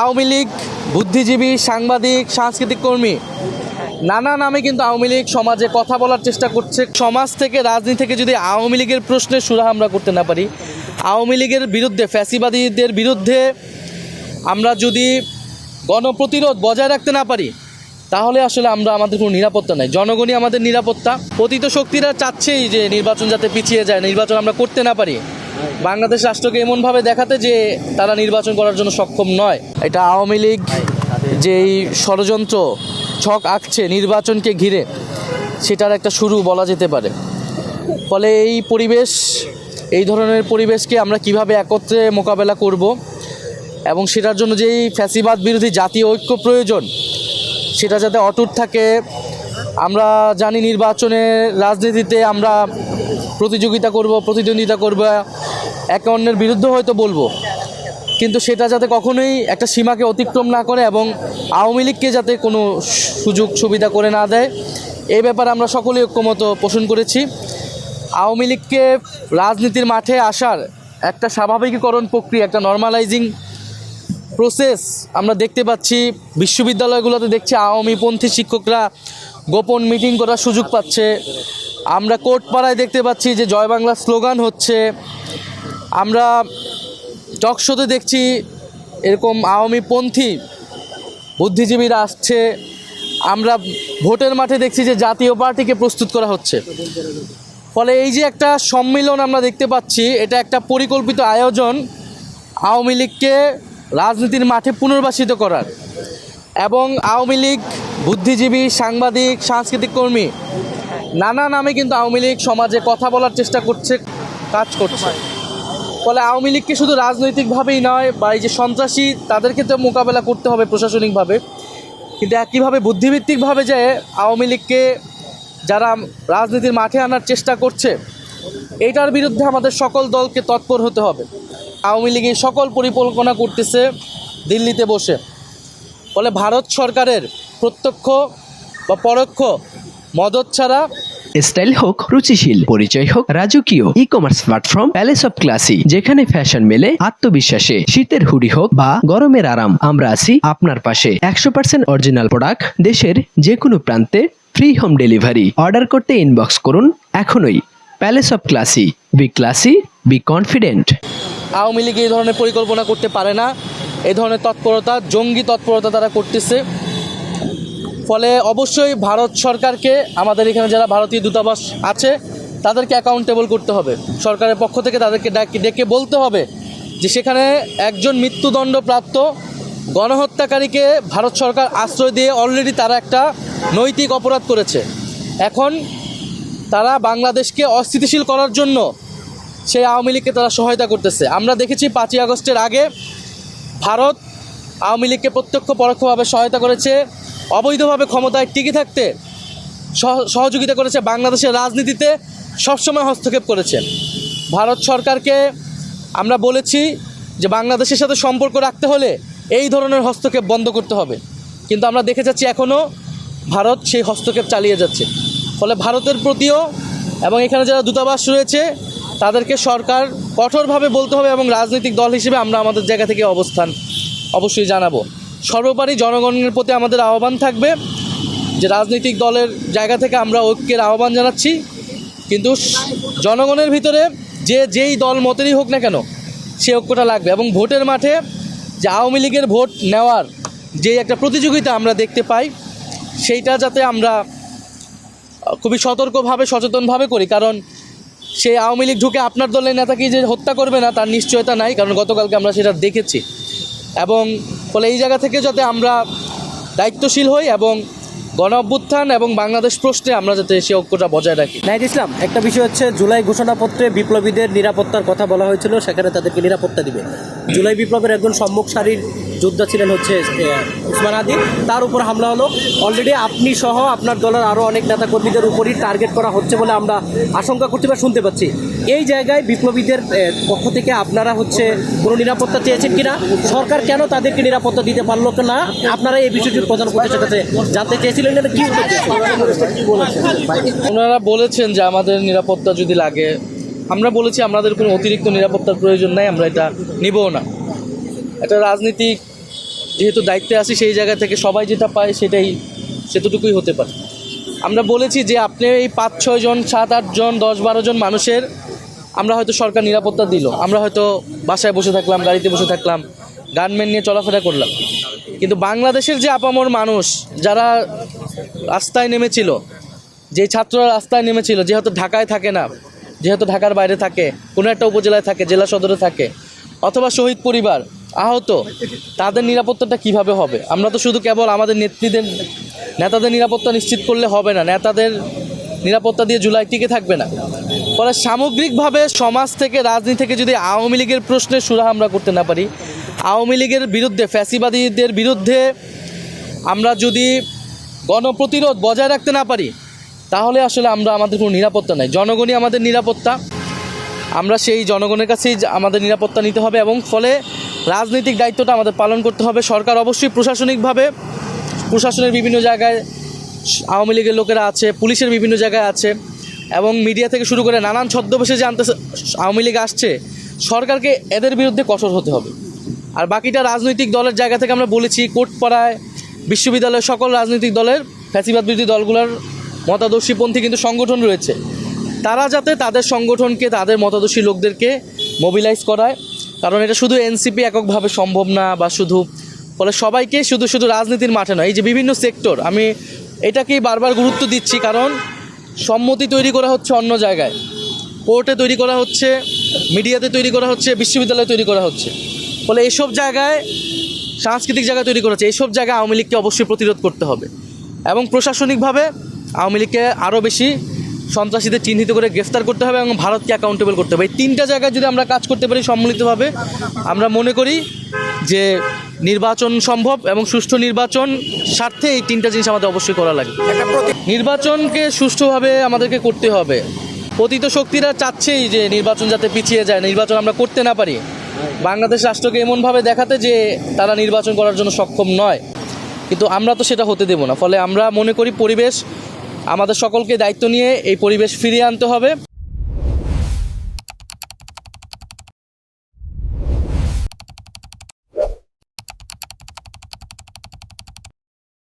আওয়ামী লীগ বুদ্ধিজীবী, সাংবাদিক, সাংস্কৃতিক কর্মী নানা নামে কিন্তু আওয়ামী লীগ সমাজে কথা বলার চেষ্টা করছে। সমাজ থেকে, রাজনীতি থেকে যদি আওয়ামী লীগের প্রশ্নে সুরাহা আমরা করতে না পারি, আওয়ামী লীগের বিরুদ্ধে, ফ্যাসিবাদীদের বিরুদ্ধে আমরা যদি গণপ্রতিরোধ বজায় রাখতে না পারি, তাহলে আসলে আমাদের কোনো নিরাপত্তা নাই। জনগণই আমাদের নিরাপত্তা। পতিত শক্তিরা চাচ্ছেই যে নির্বাচন যাতে পিছিয়ে যায়, নির্বাচন আমরা করতে না পারি, বাংলাদেশ রাষ্ট্রকে এমনভাবে দেখাতে যে তারা নির্বাচন করার জন্য সক্ষম নয়। এটা আওয়ামী লীগ যেই ষড়যন্ত্র ছক আঁকছে নির্বাচনকে ঘিরে, সেটার একটা শুরু বলা যেতে পারে। ফলে এই ধরনের পরিবেশকে আমরা কিভাবে একত্রে মোকাবেলা করব এবং সেটার জন্য যেই ফ্যাসিবাদ বিরোধী জাতীয় ঐক্য প্রয়োজন, সেটা যাতে অটুট থাকে। আমরা জানি নির্বাচনের রাজনীতিতে আমরা প্রতিযোগিতা করব, প্রতিদ্বন্দ্বিতা করব, একে অন্যের বিরুদ্ধে হয়তো বলবো, কিন্তু সেটা যাতে কখনোই একটা সীমাকে অতিক্রম না করে এবং আওয়ামী লীগকে যাতে কোনো সুযোগ সুবিধা করে না দেয়, এই ব্যাপারে আমরা সকলেই ঐক্যমত পোষণ করেছি। আওয়ামী লীগকে রাজনীতির মাঠে আসার একটা স্বাভাবিকীকরণ প্রক্রিয়া, একটা নর্মালাইজিং প্রসেস আমরা দেখতে পাচ্ছি। বিশ্ববিদ্যালয়গুলোতে দেখছি আওয়ামীপন্থী শিক্ষকরা গোপন মিটিং করার সুযোগ পাচ্ছে। আমরা কোর্টপাড়ায় দেখতে পাচ্ছি যে জয় বাংলা স্লোগান হচ্ছে। আমরা টকশোতে দেখছি এরকম আওয়ামীপন্থী বুদ্ধিজীবীরা আসছে। আমরা ভোটের মাঠে দেখছি যে জাতীয় পার্টিকে প্রস্তুত করা হচ্ছে। ফলে এই যে একটা সম্মিলন আমরা দেখতে পাচ্ছি, এটা একটা পরিকল্পিত আয়োজন আওয়ামী লীগকে রাজনীতির মাঠে পুনর্বাসিত করার। এবং আওয়ামী লীগ বুদ্ধিজীবী, সাংবাদিক, সাংস্কৃতিক কর্মী নানা নামে কিন্তু আওয়ামী লীগ সমাজে কথা বলার চেষ্টা করছে, কাজ করছে। ফলে আওয়ামী লীগকে শুধু রাজনৈতিকভাবেই নয়, বা এই যে সন্ত্রাসী, তাদেরকে তো মোকাবেলা করতে হবে প্রশাসনিকভাবে, কিন্তু একইভাবে বুদ্ধিভিত্তিকভাবে যে আওয়ামী লীগকে যারা রাজনীতির মাঠে আনার চেষ্টা করছে, এইটার বিরুদ্ধে আমাদের সকল দলকে তৎপর হতে হবে। আওয়ামী লীগ এই সকল পরিকল্পনা করতেছে দিল্লিতে বসে। ফলে ভারত সরকারের প্রত্যক্ষ বা পরোক্ষ মদত ছাড়া স্টাইল হোক রুচিশীল, পরিচয় হোক রাজকীয়, e commerce platform palace of classy, যেখানে ফ্যাশন মেলে আত্মবিশ্বাসে। শীতের হুডি হোক বা গরমের আরাম, আমরা আছি আপনার পাশে। 100% অরিজিনাল প্রোডাক্ট, দেশের যে কোনো প্রান্তে ফ্রি হোম ডেলিভারি। অর্ডার করতে ইনবক্স করুন এখনই। Palace of classy, be confident. Awami League এই ধরনের পরিকল্পনা করতে পারে না। এই ধরনের তৎপরতা, জঙ্গি তৎপরতা তারা করতেছে। ফলে অবশ্যই ভারত সরকারকে, আমাদের এখানে যারা ভারতীয় দূতাবাস আছে, তাদেরকে অ্যাকাউন্টেবল করতে হবে। সরকারের পক্ষ থেকে তাদেরকে ডেকে বলতে হবে যে সেখানে একজন মৃত্যুদণ্ডপ্রাপ্ত গণহত্যাকারীকে ভারত সরকার আশ্রয় দিয়ে অলরেডি তারা একটা নৈতিক অপরাধ করেছে। এখন তারা বাংলাদেশকে অস্থিতিশীল করার জন্য সেই আওয়ামী লীগকে তারা সহায়তা করতেছে। আমরা দেখেছি 5ই আগস্টের আগে ভারত আওয়ামী লীগকে প্রত্যক্ষ পরোক্ষভাবে সহায়তা করেছে, অবৈধভাবে ক্ষমতায় টিকে থাকতে সহযোগিতা করেছে, বাংলাদেশের রাজনীতিতে সবসময় হস্তক্ষেপ করেছে। ভারত সরকারকে আমরা বলেছি যে বাংলাদেশের সাথে সম্পর্ক রাখতে হলে এই ধরনের হস্তক্ষেপ বন্ধ করতে হবে, কিন্তু আমরা দেখে যাচ্ছি এখনও ভারত সেই হস্তক্ষেপ চালিয়ে যাচ্ছে। ফলে ভারতের প্রতিও এবং এখানে যারা দূতাবাস রয়েছে তাদেরকে সরকার কঠোরভাবে বলতে হবে, এবং রাজনৈতিক দল হিসেবে আমরা আমাদের জায়গা থেকে অবস্থান অবশ্যই জানাবো। সর্বোপরি জনগণের প্রতি আমাদের আহ্বান থাকবে যে রাজনৈতিক দলের জায়গা থেকে আমরা ঐক্যের আহ্বান জানাচ্ছি, কিন্তু জনগণের ভিতরে যেই দল মতেরই হোক না কেন, সে ঐক্যটা লাগবে। এবং ভোটের মাঠে যে আওয়ামী লীগের ভোট নেওয়ার যে একটা প্রতিযোগিতা আমরা দেখতে পাই, সেইটা যাতে আমরা খুবই সতর্কভাবে, সচেতনভাবে করি। কারণ সেই আওয়ামী লীগ ঢুকে আপনার দলের নেতাকে যে হত্যা করবে না, তার নিশ্চয়তা নাই, কারণ গতকালকে আমরা সেটা দেখেছি। এবং ফলে এই জায়গা থেকে যাতে আমরা দায়িত্বশীল হই এবং গণ অভ্যুত্থান এবং বাংলাদেশ প্রশ্নে আমরা যাতে সে ঐক্যটা বজায় রাখি। নাহিদ ইসলাম, একটা বিষয় হচ্ছে জুলাই ঘোষণাপত্রে বিপ্লবীদের নিরাপত্তার কথা বলা হয়েছিল, সেখানে তাদেরকে নিরাপত্তা দিবে। জুলাই বিপ্লবের একজন সম্মুখ সারির যোদ্ধা ছিলেন হচ্ছে উসমান আদি, তার উপর হামলা হলো। অলরেডি আপনি সহ আপনার দলের আরও অনেক নেতাকর্মীদের উপরই টার্গেট করা হচ্ছে বলে আমরা আশঙ্কা করতে বা শুনতে পাচ্ছি। এই জায়গায় বিপ্লবীদের পক্ষ থেকে আপনারা হচ্ছে কোনো নিরাপত্তা চেয়েছেন কিনা? সরকার কেন তাদেরকে নিরাপত্তা দিতে পারলো না? আপনারা এই বিষয়টির প্রধান উপদেষ্টার কাছে জানতে চেয়েছিলেন, কি বলেছেন? ওনারা বলেছেন যে আমাদের নিরাপত্তা যদি লাগে, আমরা বলেছি আমাদের কোনো অতিরিক্ত নিরাপত্তার প্রয়োজন নাই, আমরা এটা নিবও না। এটা রাজনীতিক যেহেতু দায়িত্বে আছি সেই জায়গা থেকে সবাই যেটা পায় সেটাই সেতটুকুই হতে পারে। আমরা বলেছি যে আপনি এই 5-6 জন 7-8 জন 10-12 জন মানুষের আমরা হয়তো সরকার নিরাপত্তা দিল, আমরা হয়তো বাসায় বসে থাকলাম, গাড়িতে বসে থাকলাম, গানম্যান নিয়ে চলাফেরা করলাম, কিন্তু বাংলাদেশের যে আপামর মানুষ যারা রাস্তায় নেমেছিল, যে ছাত্ররা রাস্তায় নেমেছিল, যেহেতু ঢাকায় থাকে না, যেহেতু ঢাকার বাইরে থাকে, কোনো একটা উপজেলায় থাকে, জেলা সদরে থাকে, অথবা শহীদ পরিবার আহত, তাদের নিরাপত্তাটা কিভাবে হবে? আমরা তো শুধু কেবল আমাদের নেতাদের নিরাপত্তা নিশ্চিত করলে হবে না, নেতাদের নিরাপত্তা দিয়ে জুলাই টিকে থাকবে না। ফলে সামগ্রিকভাবে সমাজ থেকে, রাজনীতি থেকে যদি আওয়ামী লীগের প্রশ্নে সুরাহা আমরা করতে না পারি, আওয়ামী লীগের বিরুদ্ধে, ফ্যাসিবাদীদের বিরুদ্ধে আমরা যদি গণপ্রতিরোধ বজায় রাখতে না পারি, তাহলে আসলে আমাদের কোনো নিরাপত্তা নাই। জনগণই আমাদের নিরাপত্তা, আমরা সেই জনগণের কাছেই আমাদের নিরাপত্তা নিতে হবে এবং ফলে রাজনৈতিক দায়িত্বটা আমাদের পালন করতে হবে। সরকার অবশ্যই প্রশাসনিকভাবে, প্রশাসনের বিভিন্ন জায়গায় আওয়ামী লীগের লোকেরা আছে, পুলিশের বিভিন্ন জায়গায় আছে এবং মিডিয়া থেকে শুরু করে নানান ছদ্মবেশে যে আওয়ামী লীগ আসছে, সরকারকে এদের বিরুদ্ধে কঠোর হতে হবে। আর বাকিটা রাজনৈতিক দলের জায়গা থেকে আমরা বলেছি, কোর্টপাড়ায়, বিশ্ববিদ্যালয়ের সকল রাজনৈতিক দলের, ফ্যাসিবাদ বিরোধী দলগুলোর মতাদর্শীপন্থী কিন্তু সংগঠন রয়েছে, তারা যাতে তাদের সংগঠনকে, তাদের মতাদর্শী লোকদেরকে মোবিলাইজ করায়, কারণ এটা শুধু এনসিপি এককভাবে সম্ভব না, বা ফলে সবাইকে শুধু রাজনীতির মাঠে নয়, এই যে বিভিন্ন সেক্টর, আমি এটাকেই বারবার গুরুত্ব দিচ্ছি, কারণ সম্মতি তৈরি করা হচ্ছে অন্য জায়গায়, কোর্টে তৈরি করা হচ্ছে, মিডিয়াতে তৈরি করা হচ্ছে, বিশ্ববিদ্যালয়ে তৈরি করা হচ্ছে, ফলে এইসব জায়গায়, সাংস্কৃতিক জায়গায় তৈরি করা হচ্ছে, এইসব জায়গায় আওয়ামী লীগকে অবশ্যই প্রতিরোধ করতে হবে এবং প্রশাসনিকভাবে আওয়ামী লীগকে আরও বেশি সন্ত্রাসীদের চিহ্নিত করে গ্রেফতার করতে হবে এবং ভারতকে অ্যাকাউন্টেবল করতে হবে। এই 3টা জায়গায় যদি আমরা কাজ করতে পারি সম্মিলিতভাবে, আমরা মনে করি যে নির্বাচন সম্ভব এবং সুষ্ঠু নির্বাচন স্বার্থে এই 3টা জিনিস আমাদের অবশ্যই করা লাগে। নির্বাচনকে সুষ্ঠুভাবে আমাদেরকে করতে হবে। পতিত শক্তিরা চাচ্ছেই যে নির্বাচন যাতে পিছিয়ে যায়, নির্বাচন আমরা করতে না পারি, বাংলাদেশ রাষ্ট্রকে এমনভাবে দেখাতে যে তারা নির্বাচন করার জন্য সক্ষম নয়, কিন্তু আমরা তো সেটা হতে দেব না। ফলে আমরা মনে করি আমাদের সকলকে দায়িত্ব নিয়ে এই পরিবেশ ফিরিয়ে আনতে হবে।